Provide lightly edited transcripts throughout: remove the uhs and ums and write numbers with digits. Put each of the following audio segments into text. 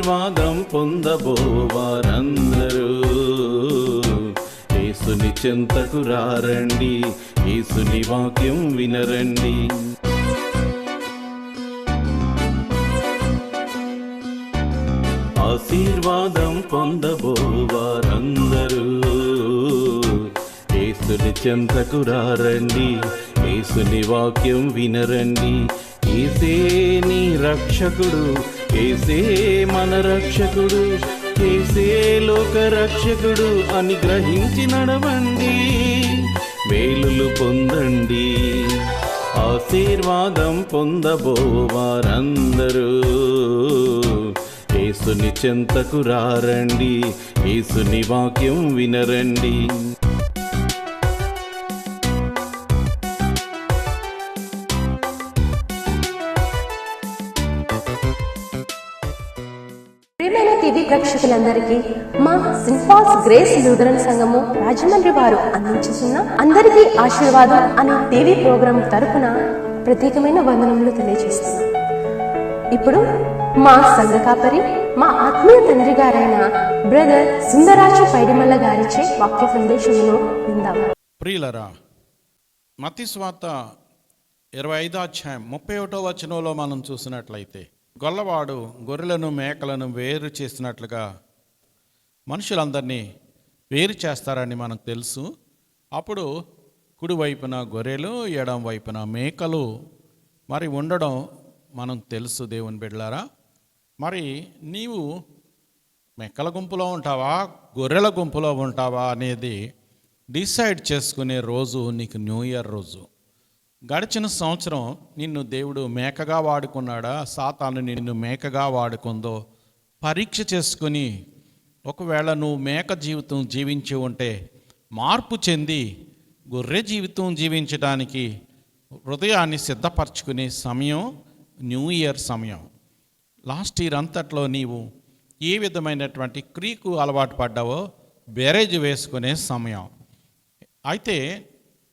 ఆశీర్వాదం పొందబోవారందరూ యేసుని చెంతకు రారండి, యేసుని వాక్యం వినరండి. ఆశీర్వాదం పొందబోవారందరూ యేసుని చెంతకు రారండి, యేసుని వాక్యం వినరండి. యేసే నీ రక్షకుడు, యేసే మన రక్షకుడు, యేసే లోక రక్షకుడు అని గ్రహించి నడవండి, మేలులు పొందండి. ఆశీర్వాదం పొందబోవారందరూ యేసుని చెంతకు రారండి, యేసుని వాక్యం వినరండి. ప్రియమైన టీవీ ప్రేక్షకులందరికీ మా సింఫాస్ గ్రేస్ లూథరన్ సంఘము రాజమండ్రి వారు అందించుతున్న అందరికీ ఆశీర్వాదం అనే టీవీ ప్రోగ్రాం తరపున ప్రత్యేకమైన వందనములు తెలియజేస్తున్నాం. ఇప్పుడు మా సంఘ కాపరి, మా ఆత్మీయ తండ్రి గారైన బ్రదర్ సుందరాజు పైడిమల్ల గారిచే వాక్య సందేశమును విందాం. ప్రియులరా, మత్తయి సువార్త 25:31 మనం చూసినట్లయితే, గొల్లవాడు గొర్రెలను మేకలను వేరు చేసినట్లుగా మనుషులందరినీ వేరు చేస్తారని మనకు తెలుసు. అప్పుడు కుడివైపున గొర్రెలు, ఎడం వైపున మేకలు మరి ఉండడం మనం తెలుసు. దేవుని బిడ్డలారా, మరి నీవు మేకల గుంపులో ఉంటావా, గొర్రెల గుంపులో ఉంటావా అనేది డిసైడ్ చేసుకునే రోజు నీకు న్యూ ఇయర్ రోజు. గడిచిన సంవత్సరం నిన్ను దేవుడు మేకగా వాడుకున్నాడా, సాతాను నిన్ను మేకగా వాడుకుందో పరీక్ష చేసుకుని, ఒకవేళ నువ్వు మేక జీవితం జీవించి ఉంటే మార్పు చెంది గొర్రె జీవితం జీవించడానికి హృదయాన్ని సిద్ధపరచుకునే సమయం న్యూ ఇయర్ సమయం. లాస్ట్ ఇయర్ అంతట్లో నీవు ఏ విధమైనటువంటి క్రీకు అలవాటు పడ్డావో బేరేజ్ వేసుకునే సమయం. అయితే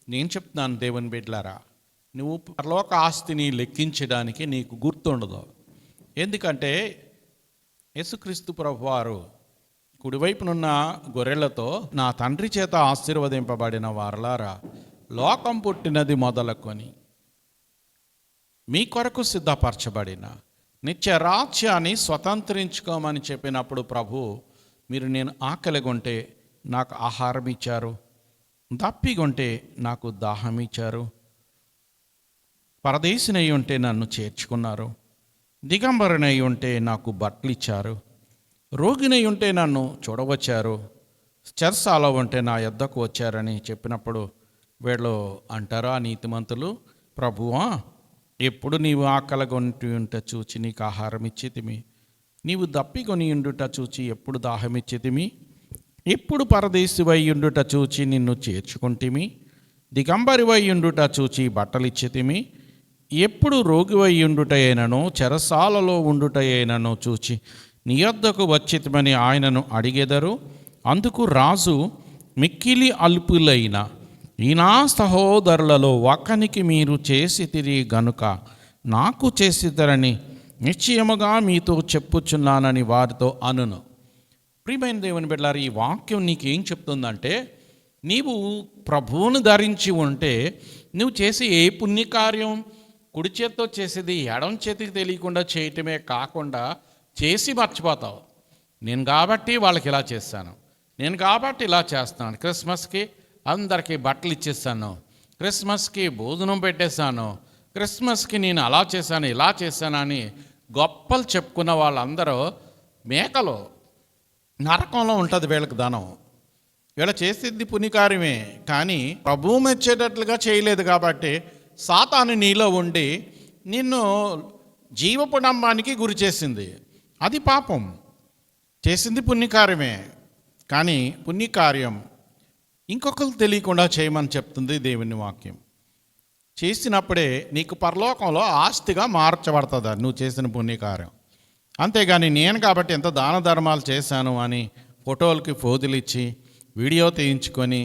నేను చెప్తున్నాను దేవుని బిడ్డలారా, నువ్వు పరలోక ఆస్తిని లెక్కించడానికి నీకు గుర్తుండదు. ఎందుకంటే యేసుక్రీస్తు ప్రభువారు కుడివైపునున్న గొర్రెలతో, నా తండ్రి చేత ఆశీర్వదింపబడిన వారలారా, లోకం పుట్టినది మొదలుకొని మీ కొరకు సిద్ధపరచబడిన నిత్య రాజ్యాన్ని స్వతంత్రించుకోమని చెప్పినప్పుడు ప్రభు, మీరు నేను ఆకలిగొంటే నాకు ఆహారం ఇచ్చారు, దప్పిగొంటే నాకు దాహం ఇచ్చారు, పరదేశినై ఉంటే నన్ను చేర్చుకున్నారు, దిగంబరనై ఉంటే నాకు బట్టలు ఇచ్చారు, రోగినై ఉంటే నన్ను చూడవచ్చారు, చెరసాల ఉంటే నా యొద్దకు వచ్చారని చెప్పినప్పుడు వీళ్ళు అంటారా నీతిమంతులు, ప్రభువా ఎప్పుడు నీవు ఆకలిగొంటి ఉంట చూచి నీకు ఆహారం ఇచ్చేతిమి, నీవు దప్పికొని ఉండుట చూచి ఎప్పుడు దాహం ఇచ్చేతిమి, ఎప్పుడు పరదేశివై ఉండుట చూచి నిన్ను చేర్చుకుంటిమి, దిగంబరివై ఉండుట చూచి బట్టలు ఇచ్చేతిమి, ఎప్పుడు రోగివై ఉండుటయేనను చెరసాలలో ఉండుటయేనను చూచి నీ యొద్దకు వచ్చేతిమని ఆయనను అడిగెదరు. అందుకు రాజు, మిక్కిలి అల్పులైన ఈ నా సహోదరులలో ఒకనికి మీరు చేసితిరి గనుక నాకు చేసిద్దరని నిశ్చయముగా మీతో చెప్పుచున్నానని వారితో అనును. ప్రియమైన దేవుని బిడ్డలారా, ఈ వాక్యం నీకేం చెప్తుందంటే, నీవు ప్రభువును ధరించి ఉంటే నువ్వు చేసే ఏ పుణ్యకార్యం కుడి చేత్తో చేసేది ఎడం చేతికి తెలియకుండా చేయటమే కాకుండా చేసి మర్చిపోతావు. నేను కాబట్టి వాళ్ళకి ఇలా చేస్తాను, నేను కాబట్టి ఇలా చేస్తాను, క్రిస్మస్కి అందరికీ బట్టలు ఇచ్చేస్తాను, క్రిస్మస్కి భోజనం పెట్టేశాను, క్రిస్మస్కి నేను అలా చేశాను ఇలా చేశాను అని గొప్పలు చెప్పుకున్న వాళ్ళందరూ మేకలు. నరకంలో ఉంటుంది వీళ్ళకి ధనం. వీళ్ళ చేసేది పుణ్యకార్యమే, కానీ ప్రభువు మెచ్చేటట్లుగా చేయలేదు కాబట్టి సాతాను నీలో ఉండి నిన్ను జీవపుడంబానికి గురి చేసింది. అది పాపం. చేసింది పుణ్యకార్యమే, కానీ పుణ్యకార్యం ఇంకొకరికి తెలియకుండా చేయమని చెప్తుంది దేవుని వాక్యం. చేసినప్పుడే నీకు పరలోకంలో ఆస్తిగా మార్చబడుతుంది నువ్వు చేసిన పుణ్యకార్యం. అంతేగాని నేను కాబట్టి ఎంత దాన ధర్మాలు చేశాను అని ఫోటోలకి ఫోజులు ఇచ్చి వీడియో తీయించుకొని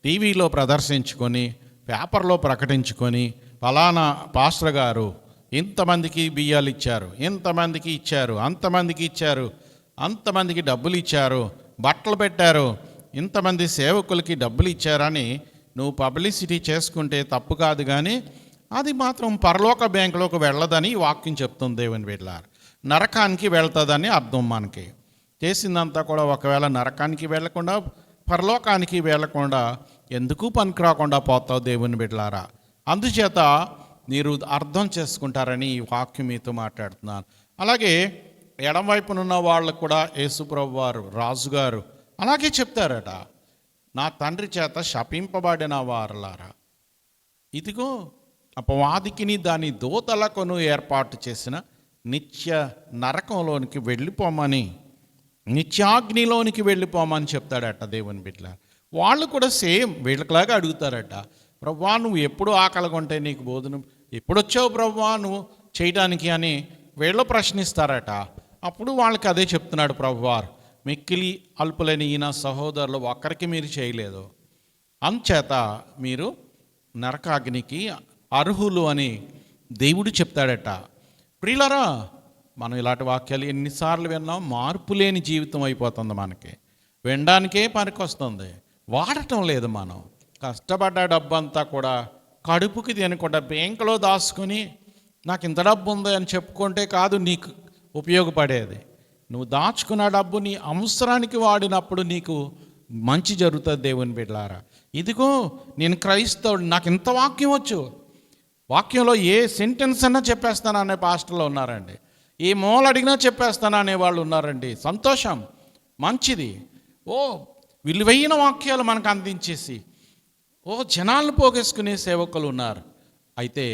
టీవీలో ప్రదర్శించుకొని పేపర్లో ప్రకటించుకొని ఫలానా పాస్టర్ గారు ఇంతమందికి బియ్యాలు ఇచ్చారు, ఇంతమందికి ఇచ్చారు, అంతమందికి ఇచ్చారు అంతమందికి డబ్బులు ఇచ్చారు, బట్టలు పెట్టారు, ఇంతమంది సేవకులకి డబ్బులు ఇచ్చారని నువ్వు పబ్లిసిటీ చేసుకుంటే తప్పు కాదు, కానీ అది మాత్రం పరలోక బ్యాంకులోకి వెళ్ళదని ఈ వాక్యం చెప్తుంది. దేవుని బిడ్డలారా, నరకానికి వెళ్తుందని అర్థం. మనకి చేసిందంతా కూడా ఒకవేళ నరకానికి వెళ్ళకుండా పరలోకానికి వెళ్ళకుండా ఎందుకు పనికి రాకుండా పోతావు దేవుని బిడ్డలారా. అందుచేత మీరు అర్థం చేసుకుంటారని ఈ వాక్యం మీతో మాట్లాడుతున్నాను. అలాగే ఎడమవైపునున్న వాళ్ళకు కూడా యేసుప్రభు వారు రాజుగారు అలాగే చెప్తారట, నా తండ్రి చేత శపింపబడిన వారలారా, ఇదిగో అపవాదికిని దాని దూతలకును ఏర్పాటు చేసిన నిత్య నరకంలోనికి వెళ్ళిపోమని, నిత్యాగ్నిలోనికి వెళ్ళిపోమని చెప్తాడట దేవుని బిడ్డలారా. వాళ్ళు కూడా సేమ్ వీళ్ళకిలాగా అడుగుతారట, ప్రభువా నువ్వు ఎప్పుడు ఆకలిగా ఉంటే నీకు భోజనం ఎప్పుడు వచ్చావు ప్రభువా నువ్వు చేయడానికి అని వీళ్ళు ప్రశ్నిస్తారట. అప్పుడు వాళ్ళకి అదే చెప్తున్నాడు ప్రభువారు, మిక్కిలి అల్పులైన ఈయన సహోదరులు ఒక్కరికి మీరు చేయలేదు, అంచేత మీరు నరకాగ్నికి అర్హులు అని దేవుడు చెప్తాడట. ప్రియులారా, మనం ఇలాంటి వాక్యాలు ఎన్నిసార్లు విన్నాం. మార్పు లేని జీవితం అయిపోతుంది మనకి. వినడానికే పనికి వస్తుంది, వాడటం లేదు. మనం కష్టపడ్డ డబ్బు అంతా కూడా కడుపుకి తినకుండా బ్యాంకులో దాచుకొని నాకు ఇంత డబ్బు ఉంది అని చెప్పుకుంటే కాదు నీకు ఉపయోగపడేది. నువ్వు దాచుకున్న డబ్బు నీ అవసరానికి వాడినప్పుడు నీకు మంచి జరుగుతుంది దేవుని బిడ్డలారా. ఇదిగో నేను క్రైస్తవుడు, నాకు ఇంత వాక్యం వచ్చు, వాక్యంలో ఏ సెంటెన్స్ అన్నా చెప్పేస్తాను అనే పాస్టర్లు ఉన్నారండి, ఏ మూల అడిగినా చెప్పేస్తాను అనేవాళ్ళు ఉన్నారండి. సంతోషం, మంచిది. విలువైన వాక్యాలు మనకు అందించేసి జనాలను పోగేసుకునే సేవకులు ఉన్నారు. అయితే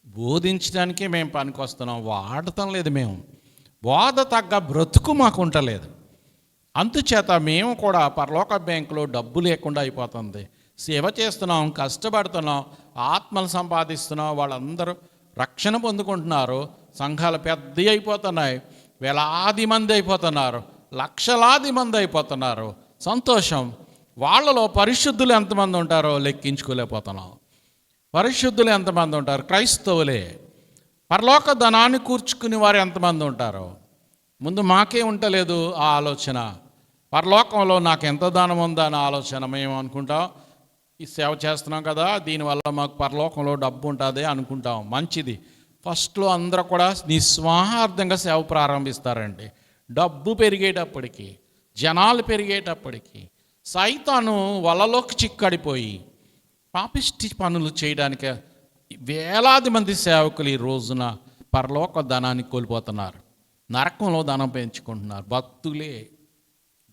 బోధించడానికే మేము పనికి వస్తున్నాం, వాడటం లేదు. మేము బోధ తగ్గ బ్రతుకు మాకు ఉండలేదు. అందుచేత మేము కూడా పరలోక బ్యాంకులో డబ్బు లేకుండా అయిపోతుంది. సేవ చేస్తున్నాం, కష్టపడుతున్నాం, ఆత్మలు సంపాదిస్తున్నాం, వాళ్ళందరూ రక్షణ పొందుకుంటున్నారు, సంఘాలు పెద్దవి అయిపోతున్నాయి, వేలాది మంది అయిపోతున్నారు, లక్షలాది మంది అయిపోతున్నారు. సంతోషం. వాళ్ళలో పరిశుద్ధులు ఎంతమంది ఉంటారో లెక్కించుకోలేకపోతున్నాం. పరిశుద్ధులు ఎంతమంది ఉంటారు? క్రైస్తవులే. పరలోక ధనాన్ని కూర్చుకుని వారు ఎంతమంది ఉంటారో. ముందు మాకే ఉండలేదు ఆ ఆలోచన, పరలోకంలో నాకు ఎంత ధనం ఉందా అనే ఆలోచన. మేము అనుకుంటాం ఈ సేవ చేస్తున్నాం కదా, దీనివల్ల మాకు పరలోకంలో డబ్బు ఉంటుంది అనుకుంటాం. మంచిది. ఫస్ట్లో అందరూ కూడా నిస్వార్థంగా సేవ ప్రారంభిస్తారండి. డబ్బు పెరిగేటప్పటికి, జనాలు పెరిగేటప్పటికి సైతాను వలలోకి చిక్కడిపోయి పాపిష్టి పనులు చేయడానికి వేలాది మంది సేవకులు ఈ రోజున పరలోక ధనాన్ని కోల్పోతున్నారు, నరకంలో ధనం పెంచుకుంటున్నారు. భక్తులే,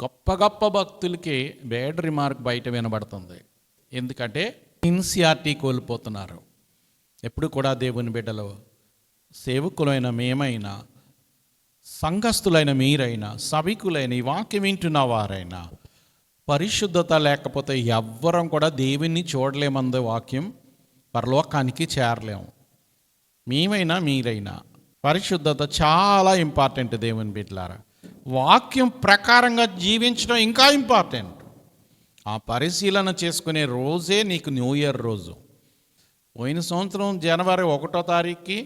గొప్ప గొప్ప భక్తులకి బ్యాడ్ రిమార్క్ బయట వినబడుతుంది. ఎందుకంటే ఇన్సియారిటీ కోల్పోతున్నారు. ఎప్పుడు కూడా దేవుని బిడ్డలు, సేవకులైన మేమైనా, సంఘస్థులైన మీరైనా, సభికులైన ఈ వాక్యం వింటున్న వారైనా, పరిశుద్ధత లేకపోతే ఎవ్వరం కూడా దేవుణ్ణి చూడలేమంది వాక్యం. పరలోకానికి చేరలేము. మేమైనా మీరైనా పరిశుద్ధత చాలా ఇంపార్టెంట్ దేవుని బిడ్డలారా. వాక్యం ప్రకారంగా జీవించడం ఇంకా ఇంపార్టెంట్. ఆ పరిశీలన చేసుకునే రోజే నీకు న్యూ ఇయర్ రోజు. పోయిన సంవత్సరం జనవరి 1వ తారీఖుకి,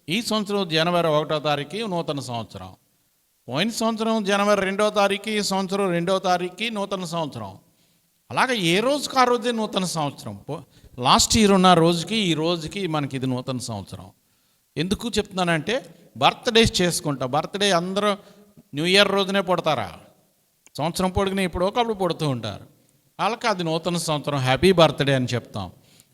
ఈ సంవత్సరం జనవరి 1వ తారీఖుకి నూతన సంవత్సరం. పోయిన సంవత్సరం జనవరి 2వ తారీఖుకి, ఈ సంవత్సరం 2వ తారీఖుకి నూతన సంవత్సరం. అలాగే ఏ రోజుకి ఆ రోజే నూతన సంవత్సరం. లాస్ట్ ఇయర్ ఉన్న రోజుకి ఈ రోజుకి మనకి ఇది నూతన సంవత్సరం. ఎందుకు చెప్తున్నానంటే బర్త్డేస్ చేసుకుంటా. బర్త్డే అందరూ న్యూ ఇయర్ రోజునే పుడతారా? సంవత్సరం పొడిగిన ఇప్పుడు ఒకప్పుడు పుడుతూ ఉంటారు. వాళ్ళకి అది నూతన సంవత్సరం, హ్యాపీ బర్త్డే అని చెప్తాం.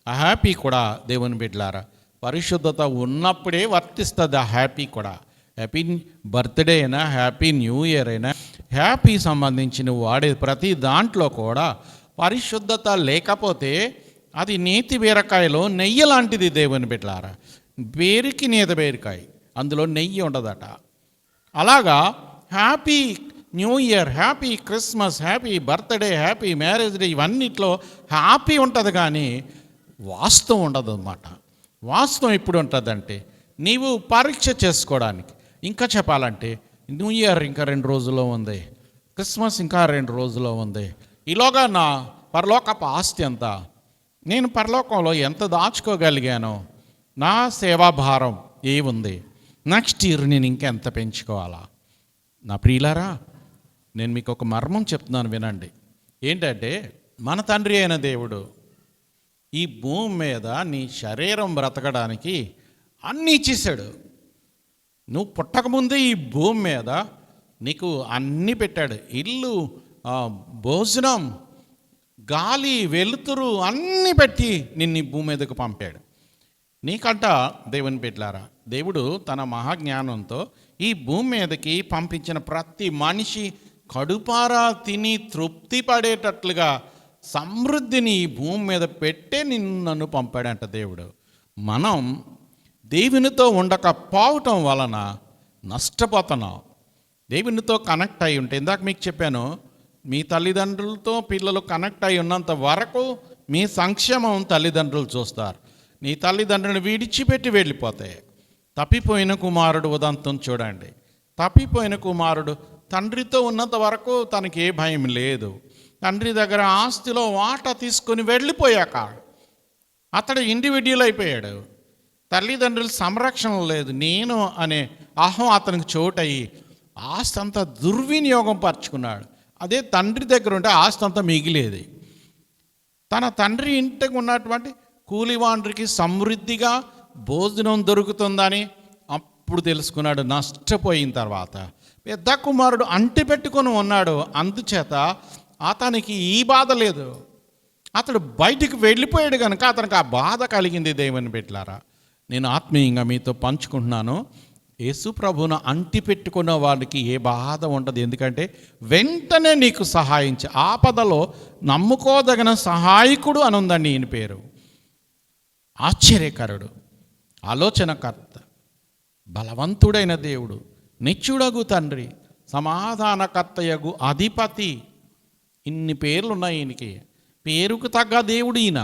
ఆ హ్యాపీ కూడా దేవుని బిడ్డలారా పరిశుద్ధత ఉన్నప్పుడే వర్తిస్తుంది. ఆ హ్యాపీ కూడా, హ్యాపీ బర్త్డే అయినా, హ్యాపీ న్యూ ఇయర్ అయినా, హ్యాపీ సంబంధించిన వాడే ప్రతి దాంట్లో కూడా పరిశుద్ధత లేకపోతే అది నేతి బీరకాయలో నెయ్యి లాంటిది దేవుని బిడ్డలారా. బేరికి నేత బీరకాయ, అందులో నెయ్యి ఉండదట. అలాగా happy new year, happy Christmas, happy birthday, happy marriage day, ఇవన్నిట్లో హ్యాపీ ఉంటుంది కానీ వాస్తవం ఉండదు అన్నమాట. వాస్తవం ఎప్పుడు ఉంటుందంటే నీవు పరీక్ష చేసుకోవడానికి. ఇంకా చెప్పాలంటే న్యూ ఇయర్ ఇంకా 2 రోజుల్లో ఉంది, క్రిస్మస్ ఇంకా 2 రోజుల్లో ఉంది, ఈలోగా నా పరలోకపు ఆస్తి ఎంత, నేను పరలోకంలో ఎంత దాచుకోగలిగానో, నా సేవాభారం ఏముంది, నెక్స్ట్ ఇయర్ నేను ఇంకెంత పెంచుకోవాలా, నా ప్రియులారా, నేను మీకు ఒక మర్మం చెప్తున్నాను, వినండి. ఏంటంటే, మన తండ్రి అయిన దేవుడు ఈ భూమి మీద నీ శరీరం బ్రతకడానికి అన్నీ ఇచ్చేసాడు. నువ్వు పుట్టకముందే ఈ భూమి మీద నీకు అన్నీ పెట్టాడు. ఇల్లు, భోజనం, గాలి, వెలుతురు అన్నీ పెట్టి నిన్ను ఈ భూమి మీదకు పంపాడు. నీకంట దేవుని బిడ్డలారా, దేవుడు తన మహాజ్ఞానంతో ఈ భూమి మీదకి పంపించిన ప్రతి మనిషి కడుపారా తిని తృప్తి పడేటట్లుగా సమృద్ధిని ఈ భూమి మీద పెట్టే నన్ను పంపాడంట దేవుడు. మనం దేవునితో ఉండకపోవటం వలన నష్టపోతున్నాం. దేవునితో కనెక్ట్ అయి ఉంటే, ఇందాక మీకు చెప్పాను, మీ తల్లిదండ్రులతో పిల్లలు కనెక్ట్ అయి ఉన్నంత వరకు మీ సంక్షేమం తల్లిదండ్రులు చూస్తారు. నీ తల్లిదండ్రులను విడిచిపెట్టి వెళ్ళిపోతాయి. తప్పిపోయిన కుమారుడు ఉదంతం చూడండి. తప్పిపోయిన కుమారుడు తండ్రితో ఉన్నంత వరకు తనకి ఏ భయం లేదు. తండ్రి దగ్గర ఆస్తిలో వాటా తీసుకొని వెళ్ళిపోయాక అతడు ఇండివిడ్యువల్ అయిపోయాడు. తల్లిదండ్రుల సంరక్షణ లేదు. నేను అనే అహం అతనికి చోటయ్యి ఆస్తి అంతా దుర్వినియోగం పరుచుకున్నాడు. అదే తండ్రి దగ్గర ఉంటే ఆస్తి అంతా మిగిలేది. తన తండ్రి ఇంటికి ఉన్నటువంటి కూలివాండ్రికి సమృద్ధిగా భోజనం దొరుకుతుందని అప్పుడు తెలుసుకున్నాడు. నష్టపోయిన తర్వాత పెద్ద కుమారుడు అంటి పెట్టుకొని ఉన్నాడు. అందుచేత అతనికి ఈ బాధ లేదు. అతడు బయటికి వెళ్ళిపోయాడు కనుక అతనికి ఆ బాధ కలిగింది. దేవుని బిడ్డలారా, నేను ఆత్మీయంగా మీతో పంచుకుంటున్నాను. యేసు ప్రభువును అంటి పెట్టుకున్న వాడికి ఏ బాధ ఉండదు. ఎందుకంటే వెంటనే నీకు సహాయించి ఆపదలో నమ్ముకోదగిన సహాయకుడు అని ఉందండి ఈయన పేరు. ఆశ్చర్యకరుడు, ఆలోచనకర్త, బలవంతుడైన దేవుడు, నిత్యుడగు తండ్రి, సమాధానకర్తయగు అధిపతి. ఇన్ని పేర్లు ఉన్నాయి ఈయనకి. పేరుకు తగ్గ దేవుడు ఈయన.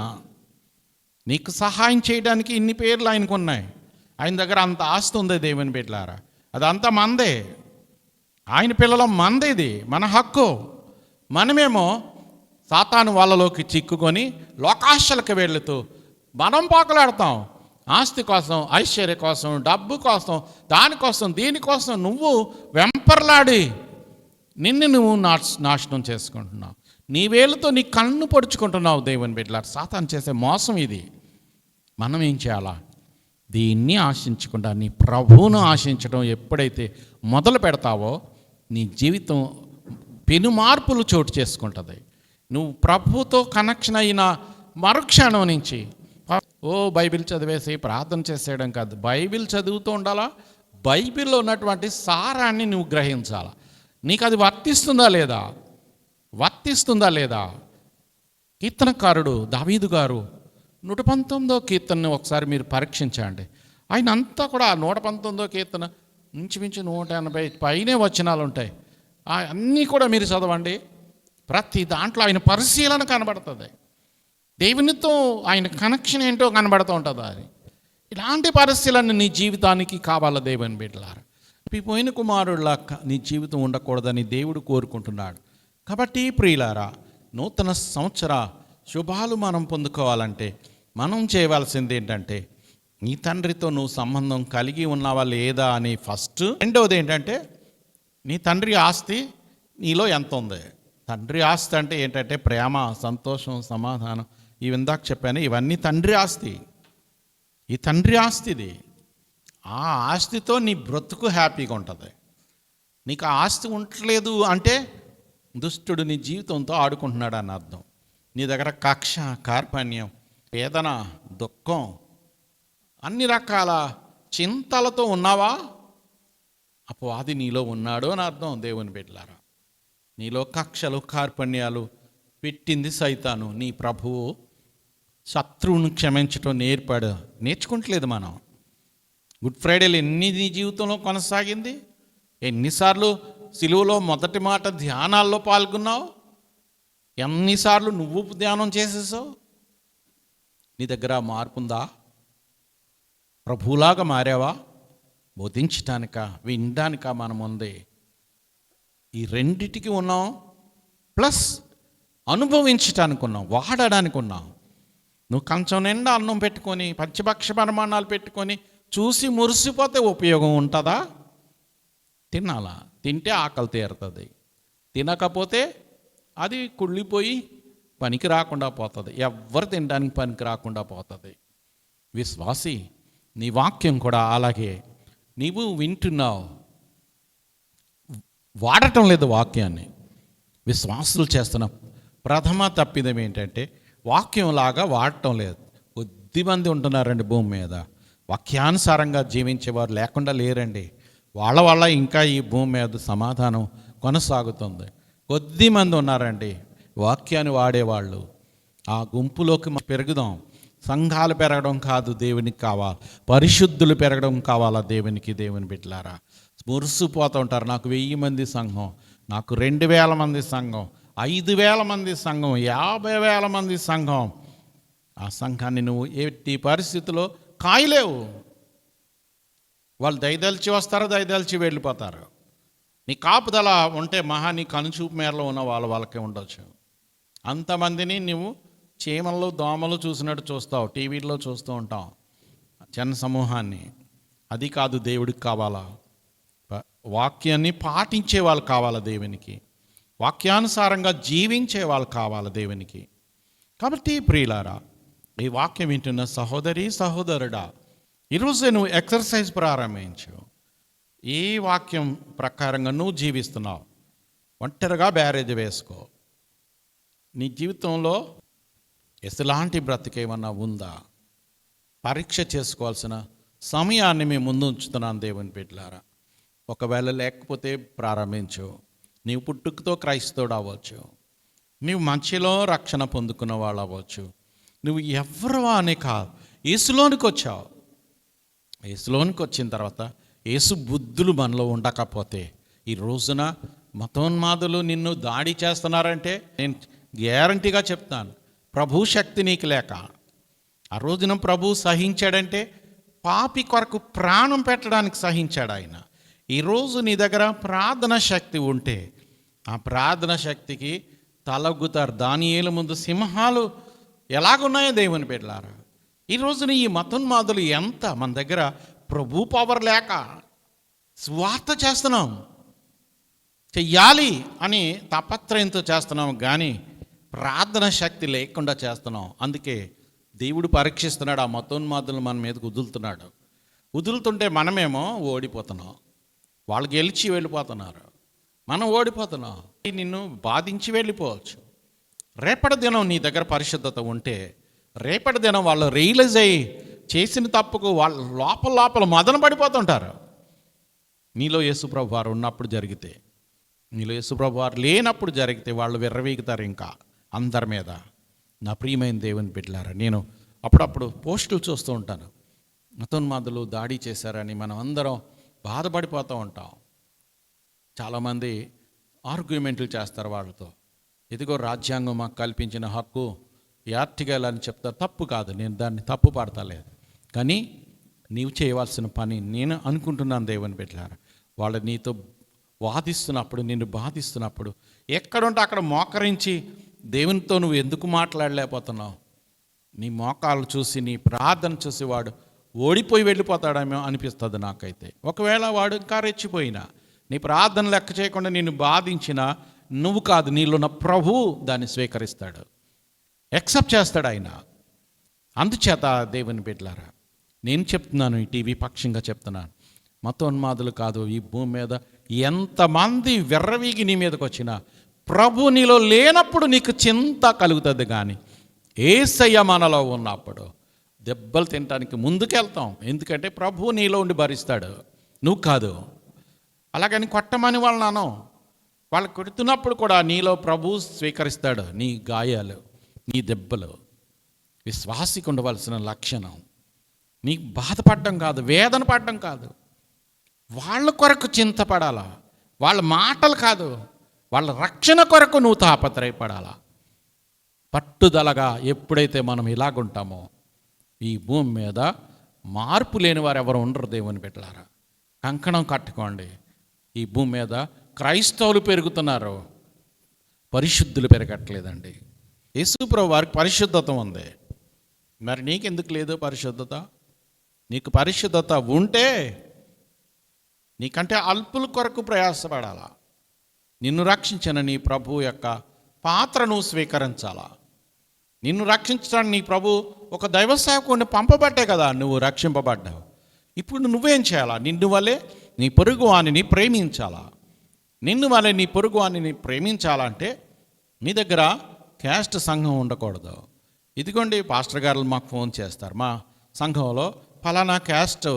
నీకు సహాయం చేయడానికి ఇన్ని పేర్లు ఆయనకు ఉన్నాయి. ఆయన దగ్గర అంత ఆస్తి ఉంది. దేవుని బిడ్డలారా, అదంతా మందే. ఆయన పిల్లల మందేది, మన హక్కు. మనమేమో సాతాను వాళ్ళలోకి చిక్కుకొని లోకాశలకు వెళుతూ మనం పాకులాడతాం. ఆస్తి కోసం, ఐశ్వర్య కోసం, డబ్బు కోసం, దానికోసం, దీనికోసం నువ్వు వెంపర్లాడి నిన్ను నువ్వు నాశనం చేసుకుంటున్నావు. నీ వేలుతో నీ కన్ను పొడుచుకుంటున్నావు. దేవుని బిడ్డలారా, సాతాను చేసే మోసం ఇది. మనం ఏం చేయాలా? దీన్ని ఆశించకుండా నీ ప్రభువును ఆశించడం ఎప్పుడైతే మొదలు పెడతావో నీ జీవితం పెను మార్పులు చోటు చేసుకుంటుంది. నువ్వు ప్రభువుతో కనెక్షన్ అయిన మరుక్షణం నుంచి బైబిల్ చదివేసి ప్రార్థన చేసేయడం కాదు. బైబిల్ చదువుతూ ఉండాలా. బైబిల్లో ఉన్నటువంటి సారాన్ని నువ్వు గ్రహించాలా. నీకు అది వర్తిస్తుందా లేదా? వర్తిస్తుందా లేదా? కీర్తనకారుడు దావీదు గారు 119వ కీర్తనని ఒకసారి మీరు పరీక్షించండి. ఆయన అంతా కూడా 119వ కీర్తన ఇంచుమించు 180 పైనే వచనాలు ఉంటాయి. అన్నీ కూడా మీరు చదవండి. ప్రతి దాంట్లో ఆయన పరిశీలన కనబడుతుంది. దేవునితో ఆయన కనెక్షన్ ఏంటో కనబడుతూ ఉంటుంది. అది ఇలాంటి పరిశీలన నీ జీవితానికి కావాలా దేవుని బిడ్డలారా. పోయిన కుమారుడిలా నీ జీవితం ఉండకూడదని దేవుడు కోరుకుంటున్నాడు. కాబట్టి ప్రియులారా, నూతన సంవత్సర శుభాలు మనం పొందుకోవాలంటే మనం చేయవలసింది ఏంటంటే, నీ తండ్రితో నువ్వు సంబంధం కలిగి ఉన్నావా లేదా అని ఫస్ట్. రెండవది ఏంటంటే, నీ తండ్రి ఆస్తి నీలో ఎంత ఉంది. తండ్రి ఆస్తి అంటే ఏంటంటే ప్రేమ, సంతోషం, సమాధానం. ఇవి ఇందాక చెప్పాను, ఇవన్నీ తండ్రి ఆస్తి. ఈ తండ్రి ఆస్తిది. ఆ ఆస్తితో నీ బ్రతుకు హ్యాపీగా ఉంటుంది. నీకు ఆ ఆస్తి ఉండట్లేదు అంటే దుష్టుడు నీ జీవితంతో ఆడుకుంటున్నాడు అని అర్థం. నీ దగ్గర కక్ష, కార్పణ్యం, వేదన, దుఃఖం, అన్ని రకాల చింతలతో ఉన్నావా? అపవాది నీలో ఉన్నాడు అని అర్థం. దేవుని బిడ్డలారా, నీలో కక్షలు, కార్పణ్యాలు పెట్టింది సైతాను. నీ ప్రభువు శత్రువును క్షమించటం నేర్చుకుంటలేదు మనం. గుడ్ ఫ్రైడేలు ఎన్ని నీ జీవితంలో కొనసాగింది? ఎన్నిసార్లు సిలువలో మొదటి మాట ధ్యానాల్లో పాల్గొన్నావు? ఎన్నిసార్లు నువ్వు ధ్యానం చేసేసావు? నీ దగ్గర మార్పు ఉందా? ప్రభువులాగా మారావా? బోధించటానిక, వినడానిక మనం ఉంది. ఈ రెండిటికి ఉన్నాం. ప్లస్ అనుభవించటానికి ఉన్నాం, వాడడానికి ఉన్నాం. నువ్వు కంచం నిండా అన్నం పెట్టుకొని, పంచభక్ష పరిమాణాలు పెట్టుకొని చూసి మురిసిపోతే ఉపయోగం ఉంటుందా? తినాలా? తింటే ఆకలి తీరుతుంది, తినకపోతే అది కుళ్ళిపోయి పనికి రాకుండా పోతుంది. ఎవ్వరు తినడానికి పనికి రాకుండా పోతుంది. విశ్వాసి, నీ వాక్యం కూడా అలాగే. నీవు వింటున్నావు, వాడటం లేదు వాక్యాన్ని. విశ్వాసులు చేస్తున్న ప్రథమ తప్పిదం ఏంటంటే వాక్యంలాగా వాడటం లేదు. కొద్దిమంది ఉంటున్నారండి భూమి మీద, వాక్యానుసారంగా జీవించేవారు లేకుండా లేరండి. వాళ్ళ వల్ల ఇంకా ఈ భూమి మీద సమాధానం కొనసాగుతుంది. కొద్దిమంది ఉన్నారండి వాక్యాన్ని వాడేవాళ్ళు. ఆ గుంపులోకి పెరుగుదాం. సంఘాలు పెరగడం కాదు దేవునికి కావాలి, పరిశుద్ధులు పెరగడం కావాలా దేవునికి. దేవుని బిడ్డలారా, మురిసిపోతూ ఉంటారు. నాకు 1000 మంది సంఘం, నాకు 2000 మంది సంఘం, 5000 మంది సంఘం, 50,000 మంది సంఘం. ఆ సంఘాన్ని నువ్వు ఎట్టి పరిస్థితిలో కాయలేవు. వాళ్ళు దయదలిచి వస్తారు, దయదలిచి వెళ్ళిపోతారు. నీ కాపుదల ఉంటే మహా నీ కనుచూపు మేరలో ఉన్న వాళ్ళకే ఉండొచ్చు. అంతమందిని నువ్వు చీమలు దోమలు చూసినట్టు చూస్తావు, టీవీలో చూస్తూ ఉంటాం జన సమూహాన్ని. అది కాదు దేవుడికి కావాలా. వాక్యాన్ని పాటించే వాళ్ళు కావాలా దేవునికి, వాక్యానుసారంగా జీవించే వాళ్ళు కావాలా దేవునికి. కాబట్టి ప్రియులారా, ఈ వాక్యం వింటున్న సహోదరి సహోదరుడా, ఈరోజు నువ్వు ఎక్సర్సైజ్ ప్రారంభించు. ఈ వాక్యం ప్రకారంగా నువ్వు జీవిస్తున్నావు, ఒంటరిగా బ్యారేజ్ వేసుకో. నీ జీవితంలో ఎలాంటి బ్రతికేమన్నా ఉందా? పరీక్ష చేసుకోవాల్సిన సమయాన్ని మేము ముందు ఉంచుతున్నాను దేవుని బిడ్డలారా. ఒకవేళ లేకపోతే ప్రారంభించు. నీవు పుట్టుకతో క్రైస్తవుడు అవ్వచ్చు, నీవు మంచిలో రక్షణ పొందుకున్న వాళ్ళు అవ్వచ్చు, నువ్వు ఎవరు అనే కాదు, యేసులోనికి వచ్చావు. యేసులోనికి వచ్చిన తర్వాత యేసు బుద్ధులు మనలో ఉండకపోతే ఈ రోజున మతోన్మాదులు నిన్ను దాడి చేస్తున్నారంటే నేను గ్యారంటీగా చెప్తాను, ప్రభు శక్తి నీకు లేక. ఆ రోజున ప్రభు సహించాడంటే పాపి కొరకు ప్రాణం పెట్టడానికి సహించాడు ఆయన. ఈరోజు నీ దగ్గర ప్రార్థన శక్తి ఉంటే ఆ ప్రార్థన శక్తికి తలొగ్గుతారు. దానియేలు ముందు సింహాలు ఎలాగున్నాయో దేవుని బిడ్డలారా. ఈ రోజున ఈ మతోన్మాదులు ఎంత మన దగ్గర ప్రభు పవర్ లేక స్వార్థ చేస్తున్నాం, చెయ్యాలి అని తాపత్రయంతో చేస్తున్నాం, కానీ ప్రార్థన శక్తి లేకుండా చేస్తున్నాం. అందుకే దేవుడు పరీక్షిస్తున్నాడు. ఆ మతోన్మాదులు మన మీదకు వదులుతున్నాడు. వదులుతుంటే మనమేమో ఓడిపోతున్నాం, వాళ్ళు గెలిచి వెళ్ళిపోతున్నారు, మనం ఓడిపోతున్నాం. నిన్ను బాధించి వెళ్ళిపోవచ్చు. రేపటి దినం నీ దగ్గర పరిశుద్ధత ఉంటే రేపటి దినం వాళ్ళు రియలైజ్ అయ్యి చేసిన తప్పుకు వాళ్ళు లోపల మదన పడిపోతుంటారు. నీలో యేసుప్రభు వారు ఉన్నప్పుడు జరిగితే, నీలో యేసుప్రభు వారు లేనప్పుడు జరిగితే వాళ్ళు విర్రవీగుతారు ఇంకా అందరి మీద. నా ప్రియమైన దేవుని బిడ్డలారా, నేను అప్పుడప్పుడు పోస్టులు చూస్తూ ఉంటాను, మతోన్మాదులు దాడి చేశారని. మనం అందరం బాధపడిపోతూ ఉంటాం. చాలామంది ఆర్గ్యుమెంట్లు చేస్తారు వాళ్ళతో. ఇదిగో రాజ్యాంగం మాకు కల్పించిన హక్కు, యార్టిగల్ అని చెప్తారు. తప్పు కాదు, నేను దాన్ని తప్పు పడతలేదు. కానీ నీవు చేయవలసిన పని నేను అనుకుంటున్నాను దేవుని బిడ్డలారా. వాళ్ళు నీతో వాదిస్తున్నప్పుడు, నిన్ను బాధిస్తున్నప్పుడు ఎక్కడుంటే అక్కడ మోకరించి దేవునితో నువ్వు ఎందుకు మాట్లాడలేకపోతున్నావు? నీ మోకాలు చూసి, నీ ప్రార్థన చూసి వాడు ఓడిపోయి వెళ్ళిపోతాడేమో అనిపిస్తుంది నాకైతే. ఒకవేళ వాడు ఇంకా రెచ్చిపోయినా, నీ ప్రార్థన లెక్క చేయకుండా నిన్ను బాధించినా నువ్వు కాదు, నీలోన్న ప్రభువు దాన్ని స్వీకరిస్తాడు, యాక్సెప్ట్ చేస్తాడు ఆయన. అందుచేత దేవుని బిడ్డలారా, నేను చెప్తున్నాను, ఈ టీవీ పక్షంగా చెప్తున్నాను, మతోన్మాదులు కాదు ఈ భూమి మీద ఎంతమంది విర్రవీగి నీ మీదకి వచ్చినా ప్రభు నీలో లేనప్పుడు నీకు చింత కలుగుతుంది. కానీ యేసయ్య మనలో ఉన్నప్పుడు దెబ్బలు తినడానికి ముందుకెళ్తాం. ఎందుకంటే ప్రభు నీలో ఉండి భరిస్తాడు, నువ్వు కాదు. అలాగని కొట్టమని వాళ్ళను, వాళ్ళు కొడుతున్నప్పుడు కూడా నీలో ప్రభు స్వీకరిస్తాడు నీ గాయాలు, నీ దెబ్బలు. విశ్వాసికి ఉండవలసిన లక్షణం నీకు బాధపడడం కాదు, వేదన పడడం కాదు, వాళ్ళ కొరకు చింతపడాలా. వాళ్ళ మాటలు కాదు, వాళ్ళ రక్షణ కొరకు నువ్వు తాపత్రయపడాలా. పట్టుదలగా ఎప్పుడైతే మనం ఇలాగుంటామో ఈ భూమి మీద మార్పు లేని వారు ఎవరు ఉండరు దేవుని బిడ్డలారా. కంకణం కట్టుకోండి. ఈ భూమి మీద క్రైస్తవులు పెరుగుతున్నారు, పరిశుద్ధులు పెరగట్లేదండి. యేసుప్రభు వారికి పరిశుద్ధత ఉంది, మరి నీకెందుకు లేదు పరిశుద్ధత? నీకు పరిశుద్ధత ఉంటే నీకంటే అల్పుల కొరకు ప్రయాసపడాలా. నిన్ను రక్షించిన నీ ప్రభు యొక్క పాత్రను స్వీకరించాలా. నిన్ను రక్షించడానికి నీ ప్రభు ఒక దైవ సేవకుడిని పంపబట్టే కదా నువ్వు రక్షింపబడ్డావు. ఇప్పుడు నువ్వేం చేయాలా? నిన్ను వలె నీ పొరుగు వానిని ప్రేమించాలా. నిన్ను వలె నీ పొరుగు వానిని ప్రేమించాలంటే మీ దగ్గర క్యాస్ట్ సంఘం ఉండకూడదు. ఇదిగోండి పాస్టర్ గారు మాకు ఫోన్ చేస్తారు, మా సంఘంలో పలానా క్యాస్ట్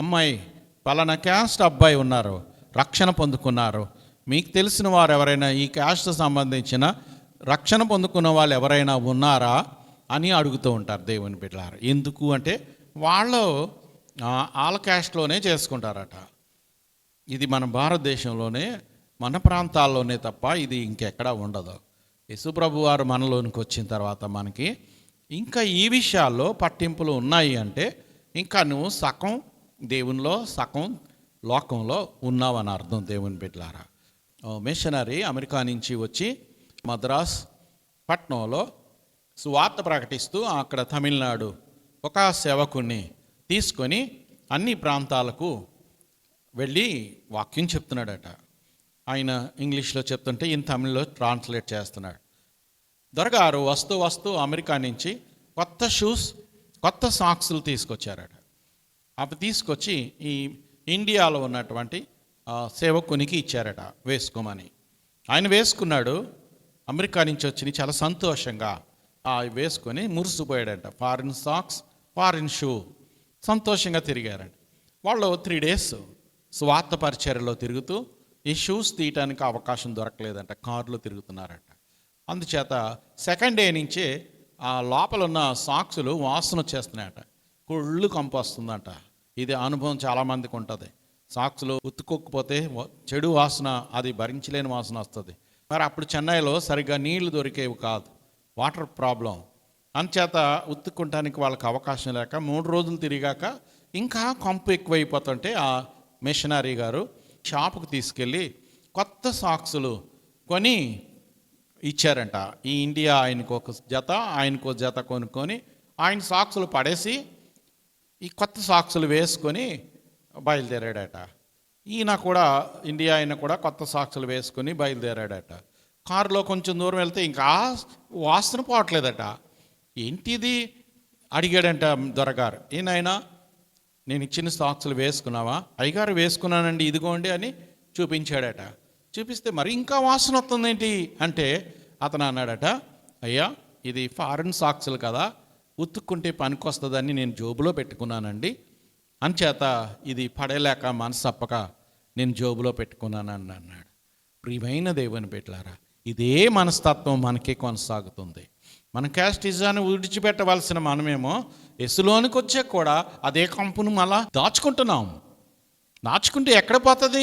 అమ్మాయి, పలానా క్యాస్ట్ అబ్బాయి ఉన్నారు, రక్షణ పొందుకున్నారు, మీకు తెలిసిన వారు ఎవరైనా ఈ క్యాస్ట్ సంబంధించిన రక్షణ పొందుకున్న వాళ్ళు ఎవరైనా ఉన్నారా అని అడుగుతూ ఉంటారు దేవుని బిడ్డలారా. ఎందుకు అంటే వాళ్ళు వాళ్ళ క్యాస్ట్లోనే చేసుకుంటారట. ఇది మన భారతదేశంలోనే, మన ప్రాంతాల్లోనే తప్ప ఇది ఇంకెక్కడా ఉండదు. యేసుప్రభు వారు మనలోనికి వచ్చిన తర్వాత మనకి ఇంకా ఈ విషయాల్లో పట్టింపులు ఉన్నాయి అంటే ఇంకా నువ్వు సగం దేవునిలో సగం లోకంలో ఉన్నావని అర్థం దేవుని బిడ్డలారా. మిషనరీ అమెరికా నుంచి వచ్చి మద్రాస్ పట్నంలో సువార్త ప్రకటిస్తూ అక్కడ తమిళనాడు ఒక సేవకుణ్ణి తీసుకొని అన్ని ప్రాంతాలకు వెళ్ళి వాక్యం చెప్తున్నాడట. ఆయన ఇంగ్లీష్లో చెప్తుంటే ఈయన తమిళ్లో ట్రాన్స్లేట్ చేస్తున్నాడు. దొరగారు వస్తూ వస్తూ అమెరికా నుంచి కొత్త షూస్, కొత్త సాక్స్లు తీసుకొచ్చారట. అవి తీసుకొచ్చి ఈ ఇండియాలో ఉన్నటువంటి సేవకునికి ఇచ్చారట వేసుకోమని. ఆయన వేసుకున్నాడు. అమెరికా నుంచి వచ్చి చాలా సంతోషంగా వేసుకొని మురిసిపోయాడంట. ఫారిన్ సాక్స్, ఫారిన్ షూ, సంతోషంగా తిరిగారంట. వాళ్ళు 3 days స్వార్థ పరిచర్యలో తిరుగుతూ ఈ షూస్ తీయటానికి అవకాశం దొరకలేదంట, కారులో తిరుగుతున్నారట. అందుచేత 2nd day నుంచే ఆ లోపల ఉన్న సాక్సులు వాసన వచ్చేస్తున్నాయట, కుళ్ళు కంపు వస్తుందంట. ఇది అనుభవం చాలామందికి ఉంటుంది. సాక్సులు ఉత్తుకోకపోతే చెడు వాసన, అది భరించలేని వాసన వస్తుంది. మరి అప్పుడు చెన్నైలో సరిగ్గా నీళ్లు దొరికేవి కాదు, వాటర్ ప్రాబ్లం. అందుచేత ఉత్తుకుంటానికి వాళ్ళకి అవకాశం లేక 3 రోజులు తిరిగాక ఇంకా కంపు ఎక్కువైపోతుంటే ఆ మిషనరీ గారు షాపుకు తీసుకెళ్ళి కొత్త సాక్సులు కొని ఇచ్చారంట. ఈ ఇండియా ఆయనకు ఒక జత, ఆయనకు జత కొనుక్కొని ఆయన సాక్సులు పడేసి ఈ కొత్త సాక్సులు వేసుకొని బయలుదేరాడట. ఈయన కూడా, ఇండియా ఆయన కూడా కొత్త సాక్సులు వేసుకొని బయలుదేరాడట. కారులో కొంచెం దూరం వెళ్తే ఇంకా వాసన పోవట్లేదట. ఏంటిది అడిగాడంట దొరగారు. ఈయనైనా నేను ఇచ్చిన సాక్సులు వేసుకున్నావా? అయ్యగారు వేసుకున్నానండి, ఇదిగోండి అని చూపించాడట. చూపిస్తే మరి ఇంకా వాసన వస్తుందేంటి అంటే అతను అన్నాడట, అయ్యా ఇది ఫారిన్ సాక్సులు కదా, ఉతుక్కుంటే పనికొస్తుందని నేను జోబులో పెట్టుకున్నానండి, అంచేత ఇది పడలేక మనసప్పక నేను జోబులో పెట్టుకున్నానని అన్నాడు. ప్రియమైన దేవుని బిడ్డలారా, ఇదే మనస్తత్వం మనకే కొనసాగుతుంది. మన క్యాస్టిజాన్ని విడిచిపెట్టవలసిన మనమేమో ఎసులోనికి వచ్చాక కూడా అదే కంపును మళ్ళా దాచుకుంటున్నాం. దాచుకుంటే ఎక్కడ పోతుంది?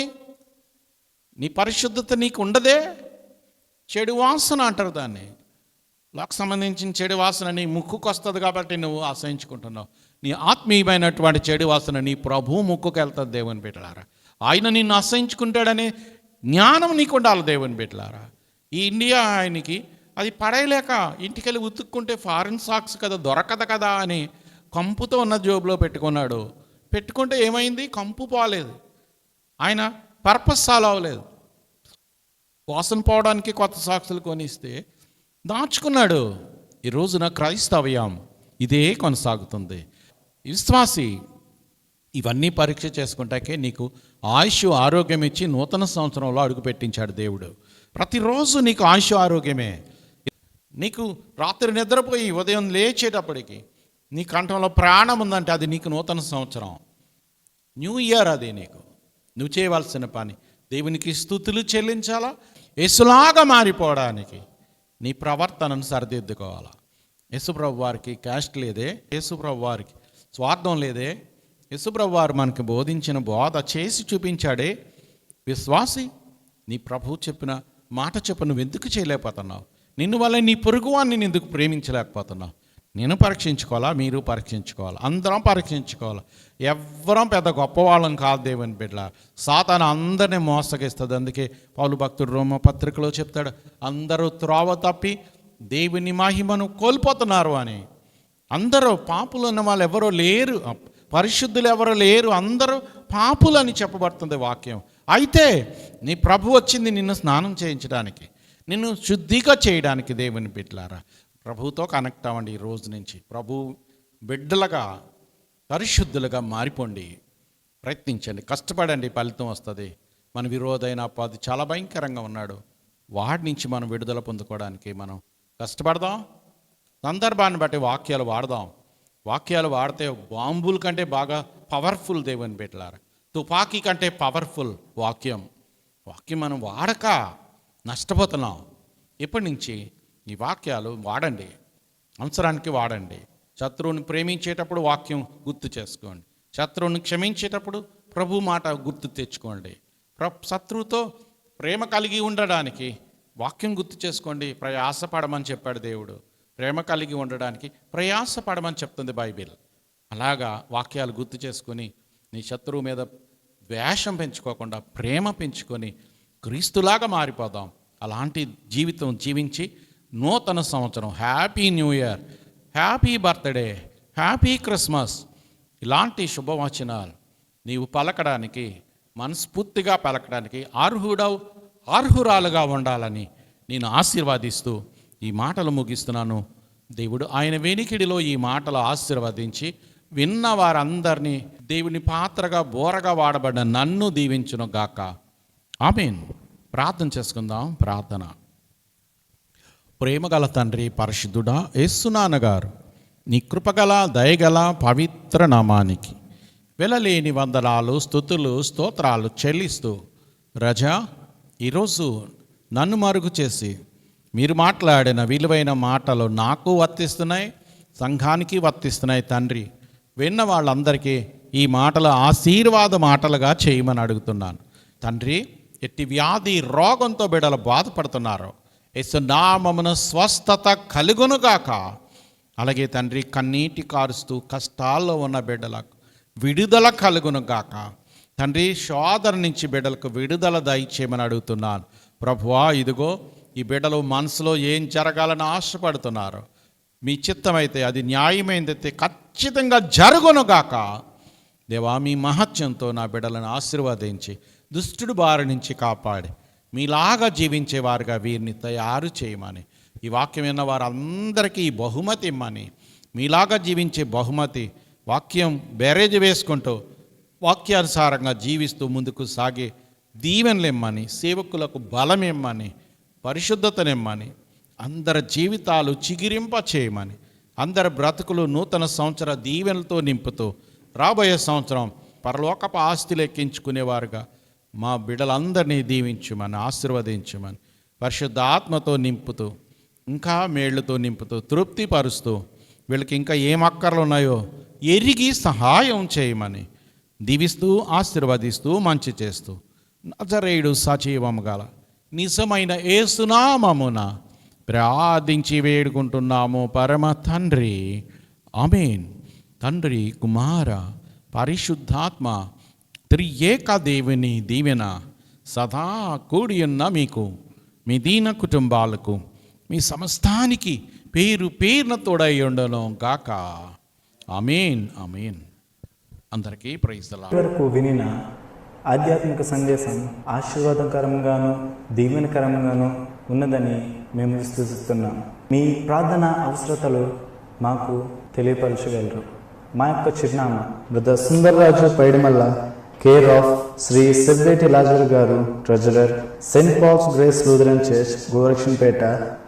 నీ పరిశుద్ధత నీకు ఉండదే. చెడు వాసన అంటారు దాన్ని. లోకి సంబంధించిన చెడు వాసన నీ ముక్కుకు వస్తుంది కాబట్టి నువ్వు ఆశ్రయించుకుంటున్నావు. నీ ఆత్మీయమైనటువంటి చెడు వాసన నీ ప్రభు ముక్కుకు వెళ్తుంది. దేవుని బిడ్డలారా, ఆయన నిన్ను ఆశ్రయించుకుంటాడనే జ్ఞానం నీకు ఉండాలి. దేవుని బిడ్డలారా, ఈ ఇండియా ఆయనకి అది పడేయలేక ఇంటికెళ్ళి ఉతుక్కుంటే ఫారిన్ సాక్స్ కదా, దొరకదు కదా అని కంపుతో ఉన్న జోబులో పెట్టుకున్నాడు. పెట్టుకుంటే ఏమైంది? కంపు పోలేదు, ఆయన పర్పస్ సాల్వ్ అవ్వలేదు. వాసన పోవడానికి కొత్త సాక్సులు కొనిస్తే దాచుకున్నాడు. ఈ రోజున క్రైస్తవ్యం ఇదే కొనసాగుతుంది. విశ్వాసి ఇవన్నీ పరీక్ష చేసుకుంటాకే నీకు ఆయుష్ ఆరోగ్యం ఇచ్చి నూతన సంవత్సరంలో అడుగు పెట్టించాడు దేవుడు. ప్రతిరోజు నీకు ఆయుష్ ఆరోగ్యమే. నీకు రాత్రి నిద్రపోయి ఉదయం లేచేటప్పటికి నీ కంఠంలో ప్రాణం ఉందంటే అది నీకు నూతన సంవత్సరం, న్యూ ఇయర్. అది నీకు నువ్వు చేయవలసిన పని. దేవునికి స్తుతులు చెల్లించాలా, యేసులాగా మారిపోవడానికి నీ ప్రవర్తనను సరిదిద్దుకోవాలా. యేసుప్రభు వారికి క్యాస్ట్ లేదే, యేసుప్రభు వారికి స్వార్థం లేదే. యేసుప్రభు వారు మనకు బోధించిన బోధ చేసి చూపించాడే. విశ్వాసి, నీ ప్రభు చెప్పిన మాట చెప్పు నువ్వు ఎందుకు చేయలేకపోతున్నావు? నిన్ను వల్ల నీ పొరుగువాన్ని ఎందుకు ప్రేమించలేకపోతున్నావు? నేను పరీక్షించుకోవాలా, మీరు పరీక్షించుకోవాలా, అందరం పరీక్షించుకోవాలా. ఎవ్వరం పెద్ద గొప్పవాళ్ళం కాదు దేవుని బిడ్డ. సాతాను అందరినీ మోసగిస్తుంది. అందుకే పౌలు భక్తుడు రోమ పత్రికలో చెప్తాడు, అందరూ త్రోవ తప్పి దేవుని మహిమను కోల్పోతున్నారు అని. అందరూ పాపులు ఉన్న వాళ్ళు ఎవరో లేరు, పరిశుద్ధులు ఎవరో లేరు, అందరూ పాపులని చెప్పబడుతుంది వాక్యం. అయితే నీ ప్రభు వచ్చింది నిన్ను స్నానం చేయించడానికి, నిన్ను శుద్ధిగా చేయడానికి. దేవుని బిడ్డలారా, ప్రభువుతో కనెక్ట్ అవ్వండి. ఈ రోజు నుంచి ప్రభు బిడ్డలుగా పరిశుద్ధులుగా మారిపోండి. ప్రయత్నించండి, కష్టపడండి, ఫలితం వస్తుంది. మన విరోధైన అపవాది చాలా భయంకరంగా ఉన్నాడు. వాడి నుంచి మనం విడుదల పొందుకోవడానికి మనం కష్టపడదాం. సందర్భాన్ని బట్టి వాక్యాలు వాడదాం. వాక్యాలు వాడితే బాంబుల కంటే బాగా పవర్ఫుల్ దేవుని బిడ్డలారా, తుపాకీ కంటే పవర్ఫుల్ వాక్యం మనం వాడక నష్టపోతున్నాం. ఇప్పటి నుంచి ఈ వాక్యాలు వాడండి, అవసరానికి వాడండి. శత్రువుని ప్రేమించేటప్పుడు వాక్యం గుర్తు చేసుకోండి. శత్రువుని క్షమించేటప్పుడు ప్రభు మాట గుర్తు తెచ్చుకోండి. శత్రువుతో ప్రేమ కలిగి ఉండడానికి వాక్యం గుర్తు చేసుకోండి. ప్రయాసపడమని చెప్పాడు దేవుడు. ప్రేమ కలిగి ఉండడానికి ప్రయాసపడమని చెప్తుంది బైబిల్. అలాగా వాక్యాలు గుర్తు చేసుకొని నీ శత్రువు మీద ద్వేషం పెంచుకోకుండా ప్రేమ పెంచుకొని క్రీస్తులాగా మారిపోదాం. అలాంటి జీవితం జీవించి నూతన సంవత్సరం, happy new year, happy birthday, happy Christmas, ఇలాంటి శుభవచనాలు నీవు పలకడానికి, మనస్ఫూర్తిగా పలకడానికి అర్హురాలుగా ఉండాలని నేను ఆశీర్వాదిస్తూ ఈ మాటలు ముగిస్తున్నాను. దేవుడు ఆయన వెనికిడిలో ఈ మాటలు ఆశీర్వదించి విన్న వారందరినీ దేవుని పాత్రగా బోరగా వాడబడిన నన్ను దీవించును గాక. ఆమేన్. ప్రార్థన చేసుకుందాం. ప్రార్థన. ప్రేమగల తండ్రి, పరిశుద్ధుడా యేసు నాన్నగారు, నీ కృపగల దయగల పవిత్ర నామానికి వెలలేని వందనాలు, స్తుతులు, స్తోత్రాలు చెల్లిస్తూ రజా ఈరోజు నన్ను మరుగు చేసి మీరు మాట్లాడిన విలువైన మాటలు నాకు వర్తిస్తున్నాయి, సంఘానికి వర్తిస్తున్నాయి. తండ్రి, విన్న వాళ్ళందరికీ ఈ మాటలు ఆశీర్వాద మాటలుగా చేయమని అడుగుతున్నాను. తండ్రి, ఎట్టి వ్యాధి రోగంతో బిడ్డలు బాధపడుతున్నారు, యేసు నామమున స్వస్థత కలుగునుగాక. అలాగే తండ్రి, కన్నీటి కారుస్తూ కష్టాల్లో ఉన్న బిడ్డలకు విడుదల కలుగునుగాక. తండ్రి, శోధన నుంచి బిడ్డలకు విడుదల దయచేయమని అడుగుతున్నాను. ప్రభువా, ఇదిగో ఈ బిడ్డలు మనసులో ఏం జరగాలని ఆశపడుతున్నారు. మీ చిత్తమైతే, అది న్యాయమైనదైతే ఖచ్చితంగా జరుగునుగాక. దేవా, మీ మహత్యంతో నా బిడ్డలను ఆశీర్వదించి దుష్టుడు బారి నుంచి కాపాడి మీలాగా జీవించేవారుగా వీరిని తయారు చేయమని, ఈ వాక్యం విన్న వారందరికీ ఈ బహుమతి ఇమ్మని, మీలాగా జీవించే బహుమతి వాక్యం బేరేజ్ వేసుకుంటూ వాక్యానుసారంగా జీవిస్తూ ముందుకు సాగే దీవెనలిమ్మని, సేవకులకు బలమిమ్మని, పరిశుద్ధతనిమ్మని, అందరి జీవితాలు చిగిరింప చేయమని, అందరి బ్రతుకులు నూతన సంవత్సర దీవెనలతో నింపుతూ రాబోయే సంవత్సరం పరలోకపు ఆస్తులు ఎక్కించుకునేవారుగా మా బిడ్డలందరినీ దీవించమని, ఆశీర్వదించమని, పరిశుద్ధ ఆత్మతో నింపుతూ, ఇంకా మేళ్లతో నింపుతూ, తృప్తిపరుస్తూ, వీళ్ళకి ఇంకా ఏం అక్కర్లు ఉన్నాయో ఎరిగి సహాయం చేయమని దీవిస్తూ, ఆశీర్వదిస్తూ, మంచి చేస్తూ నజరేయుడు సజీవము గల నిజమైన యేసునామమున ప్రార్థించి వేడుకుంటున్నాము పరమ తండ్రి. ఆమేన్. తండ్రి, కుమార, పరిశుద్ధాత్మ త్రియేక దేవుని దీవెన సదా కూడియున్న మీకు, మీ దీన కుటుంబాలకు, మీ సమస్తానికి పేరు పేరున తోడై ఉండను గాక. ఆమేన్. ఆమేన్. అందరికీ ప్రైజ్ ది లార్డ్. వరకు వినిన ఆధ్యాత్మిక సందేశం ఆశీర్వాదకరంగాను దీవెనకరంగాను ఉన్నదని మేము విశ్వసిస్తున్నాం. మీ ప్రార్థన అవసరతలు మాకు తెలియపరచగలరు. మా యొక్క చిరునామా brother Sundarraju Paidimalla, care of Shri Sebbeti Lazar గారు, treasurer, Saint Paul's Grace Lutheran church, Gorakshanpeta,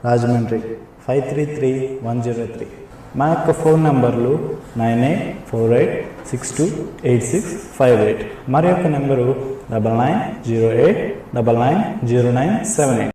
Rajahmundry 533103. మా యొక్క ఫోన్ నంబర్లు 9848628658. మరి యొక్క నెంబరు 9908990978.